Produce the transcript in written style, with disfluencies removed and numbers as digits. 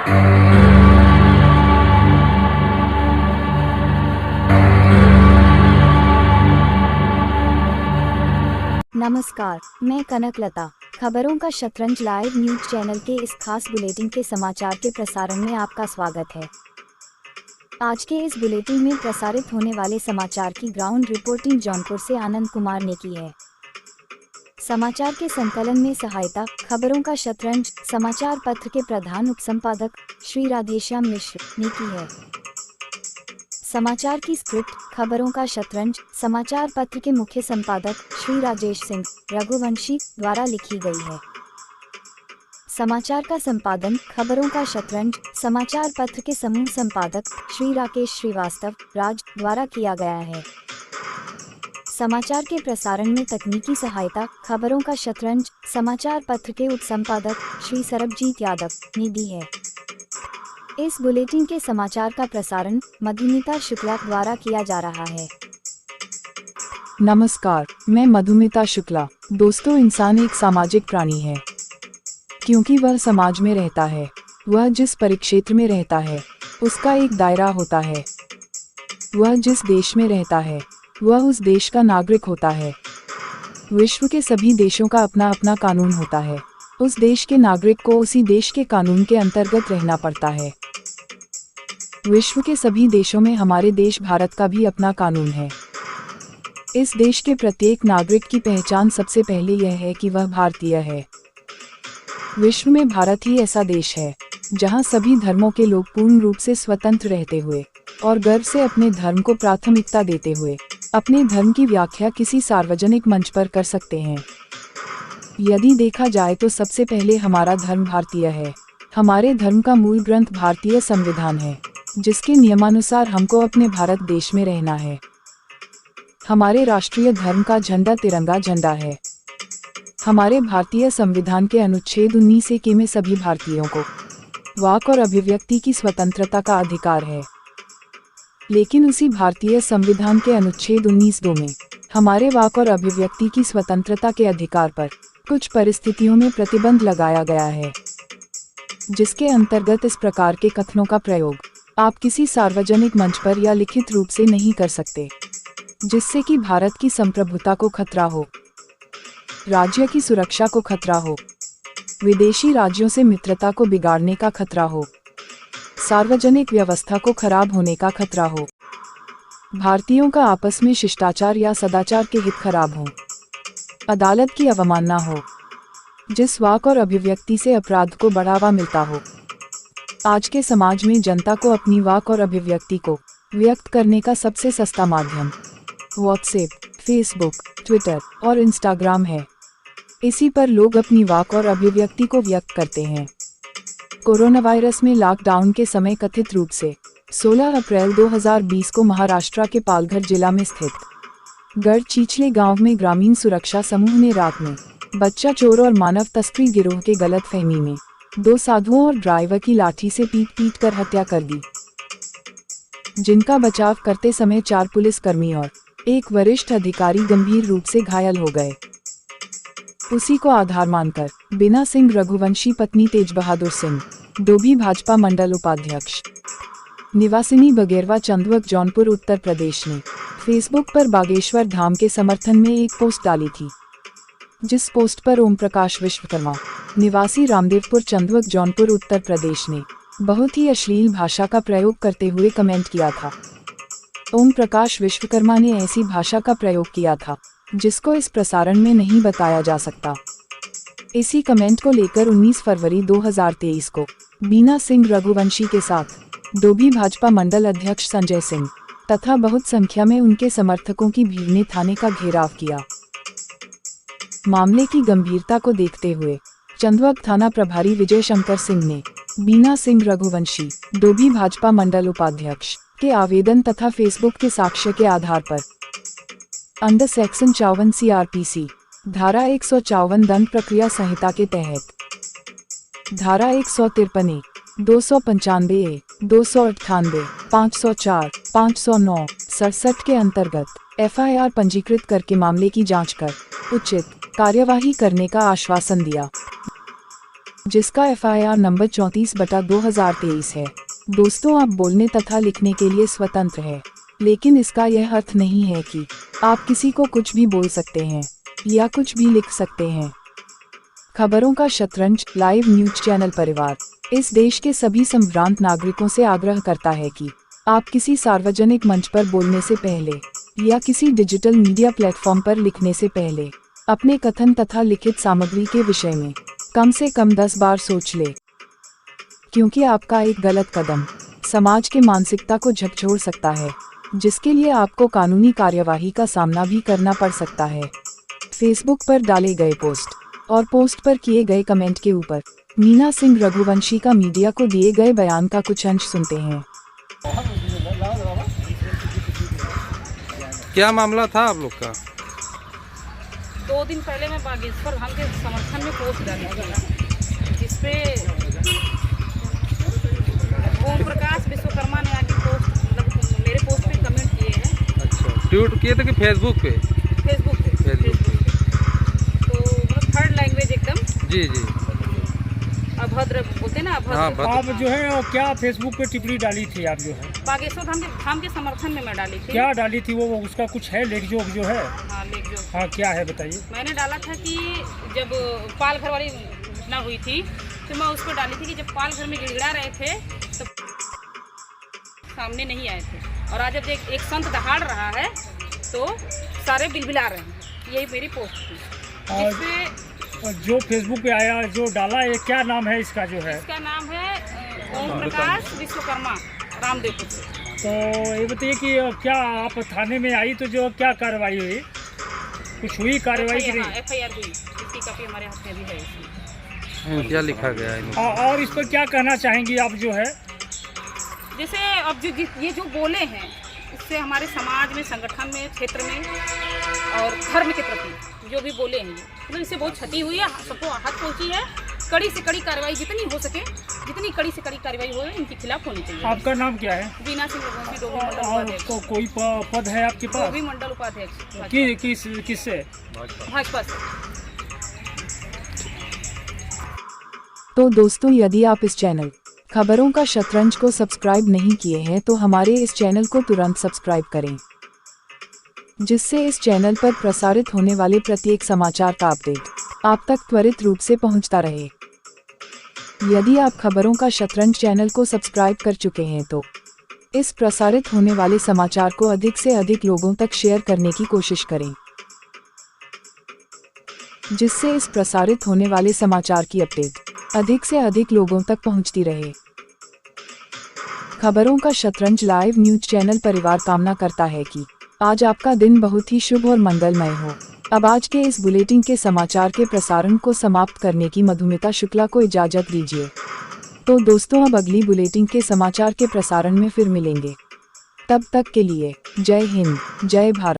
नमस्कार, मैं कनकलता। खबरों का शतरंज लाइव न्यूज चैनल के इस खास बुलेटिन के समाचार के प्रसारण में आपका स्वागत है। आज के इस बुलेटिन में प्रसारित होने वाले समाचार की ग्राउंड रिपोर्टिंग जौनपुर से आनंद कुमार ने की है। समाचार के संकलन में सहायता खबरों का शतरंज समाचार पत्र के प्रधान उपसंपादक श्री राधेश्याम मिश्र ने की है। समाचार की स्क्रिप्ट खबरों का शतरंज समाचार पत्र के मुख्य संपादक श्री राजेश सिंह रघुवंशी द्वारा लिखी गई है। समाचार का संपादन खबरों का शतरंज समाचार पत्र के समूह संपादक श्री राकेश श्रीवास्तव राज द्वारा किया गया है। समाचार के प्रसारण में तकनीकी सहायता खबरों का शतरंज समाचार पत्र के उपसंपादक श्री सरबजीत यादव ने दी है। इस बुलेटिन के समाचार का प्रसारण मधुमिता शुक्ला द्वारा किया जा रहा है। नमस्कार, मैं मधुमिता शुक्ला। दोस्तों, इंसान एक सामाजिक प्राणी है क्योंकि वह समाज में रहता है। वह जिस परिक्षेत्र में रहता है उसका एक दायरा होता है। वह जिस देश में रहता है वह उस देश का नागरिक होता है। विश्व के सभी देशों का अपना अपना कानून होता है। उस देश के नागरिक को उसी देश के कानून के अंतर्गत रहना पड़ता है। विश्व के सभी देशों में हमारे देश भारत का भी अपना कानून है। इस देश के प्रत्येक नागरिक की पहचान सबसे पहले यह है कि वह भारतीय है। विश्व में भारत ही ऐसा देश है जहां सभी धर्मों के लोग पूर्ण रूप से स्वतंत्र रहते हुए और गर्व से अपने धर्म को प्राथमिकता देते हुए अपने धर्म की व्याख्या किसी सार्वजनिक मंच पर कर सकते हैं। यदि देखा जाए तो सबसे पहले हमारा धर्म भारतीय है। हमारे धर्म का मूल ग्रंथ भारतीय संविधान है, जिसके नियमानुसार हमको अपने भारत देश में रहना है। हमारे राष्ट्रीय धर्म का झंडा तिरंगा झंडा है। हमारे भारतीय संविधान के अनुच्छेद 19A में सभी भारतीयों को वाक और अभिव्यक्ति की स्वतंत्रता का अधिकार है। लेकिन उसी भारतीय संविधान के अनुच्छेद 19(2) में हमारे वाक और अभिव्यक्ति की स्वतंत्रता के अधिकार पर कुछ परिस्थितियों में प्रतिबंध लगाया गया है, जिसके अंतर्गत इस प्रकार के कथनों का प्रयोग आप किसी सार्वजनिक मंच पर या लिखित रूप से नहीं कर सकते, जिससे कि भारत की संप्रभुता को खतरा हो, राज्य की सुरक्षा को खतरा हो, विदेशी राज्यों से मित्रता को बिगाड़ने का खतरा हो, सार्वजनिक व्यवस्था को खराब होने का खतरा हो, भारतीयों का आपस में शिष्टाचार या सदाचार के हित खराब हो, अदालत की अवमानना हो, जिस वाक और अभिव्यक्ति से अपराध को बढ़ावा मिलता हो। आज के समाज में जनता को अपनी वाक और अभिव्यक्ति को व्यक्त करने का सबसे सस्ता माध्यम व्हाट्सएप, फेसबुक, ट्विटर और इंस्टाग्राम है। इसी पर लोग अपनी वाक और अभिव्यक्ति को व्यक्त करते हैं। कोरोना वायरस में लॉकडाउन के समय कथित रूप से 16 अप्रैल 2020 को महाराष्ट्र के पालघर जिला में स्थित गढ़चिंचले गांव में ग्रामीण सुरक्षा समूह ने रात में बच्चा चोर और मानव तस्करी गिरोह के गलतफहमी में 2 साधुओं और ड्राइवर की लाठी से पीट कर हत्या कर दी, जिनका बचाव करते समय 4 पुलिसकर्मी और एक वरिष्ठ अधिकारी गंभीर रूप से घायल हो गए। उसी को आधार मानकर बीना सिंह रघुवंशी पत्नी तेज बहादुर सिंह डोभी भाजपा मंडल उपाध्यक्ष निवासिनी बगेरवा चंदवक जौनपुर उत्तर प्रदेश ने फेसबुक पर बागेश्वर धाम के समर्थन में एक पोस्ट डाली थी, जिस पोस्ट पर ओम प्रकाश विश्वकर्मा निवासी रामदेवपुर चंदवक जौनपुर उत्तर प्रदेश ने बहुत ही अश्लील भाषा का प्रयोग करते हुए कमेंट किया था। ओम प्रकाश विश्वकर्मा ने ऐसी भाषा का प्रयोग किया था जिसको इस प्रसारण में नहीं बताया जा सकता। इसी कमेंट को लेकर 19 फरवरी 2023 को बीना सिंह रघुवंशी के साथ डोभी भाजपा मंडल अध्यक्ष संजय सिंह तथा बहुत संख्या में उनके समर्थकों की भीड़ ने थाने का घेराव किया। मामले की गंभीरता को देखते हुए चंदवक थाना प्रभारी विजय शंकर सिंह ने बीना सिंह रघुवंशी डोभी भाजपा मंडल उपाध्यक्ष के आवेदन तथा फेसबुक के साक्ष्य के आधार पर अंडर सेक्शन 54 CRPC धारा 154 दंड प्रक्रिया संहिता के तहत धारा 153A, 295A, 298, 504, 509, 67 के अंतर्गत FIR पंजीकृत करके मामले की जांच कर उचित कार्यवाही करने का आश्वासन दिया। जिसका FIR नंबर 34/2023 है। दोस्तों, आप बोलने तथा लिखने के लिए स्वतंत्र है, लेकिन इसका यह अर्थ नहीं है कि आप किसी को कुछ भी बोल सकते हैं या कुछ भी लिख सकते हैं। खबरों का शतरंज लाइव न्यूज चैनल परिवार इस देश के सभी संभ्रांत नागरिकों से आग्रह करता है कि आप किसी सार्वजनिक मंच पर बोलने से पहले या किसी डिजिटल मीडिया प्लेटफॉर्म पर लिखने से पहले अपने कथन तथा लिखित सामग्री के विषय में कम से कम 10 बार सोच ले, क्योंकि आपका एक गलत कदम समाज के मानसिकता को झकझोर सकता है, जिसके लिए आपको कानूनी कार्यवाही का सामना भी करना पड़ सकता है। फेसबुक पर डाले गए पोस्ट और पोस्ट पर किए गए कमेंट के ऊपर मीना सिंह रघुवंशी का मीडिया को दिए गए बयान का कुछ अंश सुनते हैं। क्या मामला था आप लोग का? 2 दिन पहले मैं बागेश्वर धाम के समर्थन में पोस्ट डाली थी, जिसपे ओम प्रकाश विश्वकर्मा ने आके पोस्ट मतलब मेरे पोस्ट पे कमेंट किए हैं। अच्छा, ट्वीट किए थे कि फेसबुक पे? फेसबुक पे। तो मतलब थर्ड लैंग्वेज एकदम जी जी, अभद्र बोलते ना, हाँ, अभद्र। भद्र। आप जो है क्या फेसबुक पे टिप्पणी डाली थी आप जो है? बागेश्वर धाम के समर्थन में मैं डाली थी। क्या डाली थी वो उसका कुछ है लेख जोग जो है? हाँ, लेख जो हाँ, क्या है बताइए। मैंने डाला था कि जब पाल घर वाली घटना हुई थी तो मैं उस पर डाली थी कि जब पाल घर में गिड़गिड़ा रहे थे तो सामने नहीं आए थे, और आज जब एक संत दहाड़ रहा है तो सारे बिलबिला रहे हैं। यही मेरी पोस्ट थी, और जिसपे जो फेसबुक पे आया जो डाला है, क्या नाम है इसका जो है? इसका नाम है ओम प्रकाश विश्वकर्मा, रामदेवपुर से। तो ये बताइए कि क्या आप थाने में आई तो जो क्या कार्रवाई हुई, कुछ हुई कार्रवाई की नहीं? FIR हुई, इसकी कॉपी हमारे हाथ में भी है इसमें। क्या लिखा गया है? और इस पर क्या कहना चाहेंगी आप जो है? जैसे अब ये जो बोले हैं, इससे हमारे समाज में, संगठन में, क्षेत्र में और धर्म के प्रति जो भी बोले हैं, मतलब इससे बहुत क्षति हुई है, सबको आहत पहुंची है। कड़ी से कड़ी कार्रवाई जितनी हो सके, जितनी कड़ी से कड़ी कार्रवाई हो इनके खिलाफ होनी चाहिए। आपका नाम क्या है? बीना सिंह रघुवंशी, डोभी मंडल और उपाध्यक्ष। कोई पद है आपके पास? डोभी मंडल उपाध्यक्ष किससे? भाजपा से। तो दोस्तों, यदि आप इस चैनल खबरों का शतरंज को सब्सक्राइब नहीं किए हैं तो हमारे इस चैनल को तुरंत सब्सक्राइब करें, जिससे इस चैनल पर प्रसारित होने वाले प्रत्येक समाचार का अपडेट आप तक त्वरित रूप से पहुंचता रहे। यदि आप खबरों का शतरंज चैनल को सब्सक्राइब कर चुके हैं तो इस प्रसारित होने वाले समाचार को अधिक से अधिक लोगों तक शेयर करने की कोशिश करें, जिससे इस प्रसारित होने वाले समाचार की अपडेट अधिक से अधिक लोगों तक पहुंचती रहे। खबरों का शतरंज लाइव न्यूज चैनल परिवार कामना करता है कि आज आपका दिन बहुत ही शुभ और मंगलमय हो। अब आज के इस बुलेटिन के समाचार के प्रसारण को समाप्त करने की मधुमिता शुक्ला को इजाजत दीजिए। तो दोस्तों, अब अगली बुलेटिन के समाचार के प्रसारण में फिर मिलेंगे। तब तक के लिए जय हिंद, जय भारत।